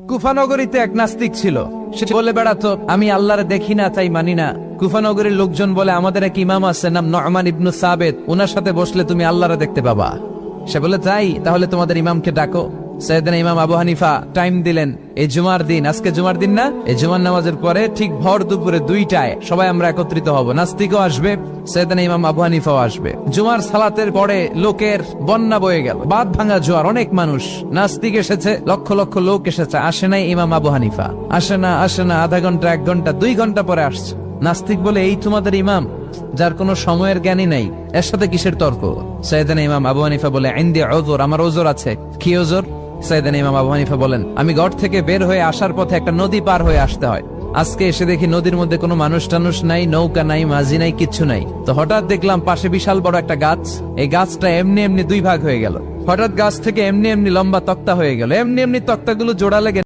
কুফানগরীতে এক নাস্তিক ছিল। সে বলে বেড়াতো, আমি আল্লাহরে দেখি না তাই মানি না। কুফানগরীর লোকজন বলে, আমাদের এক ইমাম আছে নাম নু'মান ইবনে সাবিত, উনার সাথে বসলে তুমি আল্লাহরে দেখতে পাবা। সে বলে, তাই তাহলে তোমাদের ইমামকে ডাকো। সাইয়েদনা ইমাম আবু হানিফা টাইম দিলেন, এই জুমার দিন, আজকে জুমার দিন না, এই জুমার নামাজের পরে ঠিক ভর দুপুরে 2টায় সবাই আমরা একত্রিত হব। নাস্তিকও আসবে, সাইয়েদনা ইমাম আবু হানিফাও আসবে। জুমার সালাতের পরে লোকের বন্যা বয়ে গেল, বাঁধ ভাঙা জোয়ার, অনেক মানুষ। নাস্তিক এসেছে, লক্ষ লক্ষ লোক এসেছে, আসে নাই ইমাম আবু হানিফা। আসে না আধা ঘন্টা, 1 ঘন্টা, 2 ঘন্টা পরে আসছে। নাস্তিক বলে, এই তোমাদের ইমাম যার কোনো সময়ের জ্ঞানই নাই, এর সাথে কিসের তর্ক? সাইয়েদনা ইমাম আবু হানিফা বলে, ইনদি উযর, আমার ওজর আছে। কি ওজর? সাইয়েদনা ইমাম আবু হানিফা বলেন, আমি ঘর থেকে বের হয়ে আসার পথে একটা নদী পার হয়ে আসতে হয়। আজকে এসে দেখি নদীর মধ্যে কোনো মানুষ টানুষ নাই, নৌকা নাই, মাঝি নাই, কিচ্ছু নাই। তো হঠাৎ দেখলাম পাশে বিশাল বড় একটা গাছ। এই গাছটা এমনি এমনি 2 ভাগ হয়ে গেল। হঠাৎ গাছ থেকে এমনি এমনি লম্বা তক্তা হয়ে গেল। এমনি এমনি তক্তাগুলো জোড়া লেগে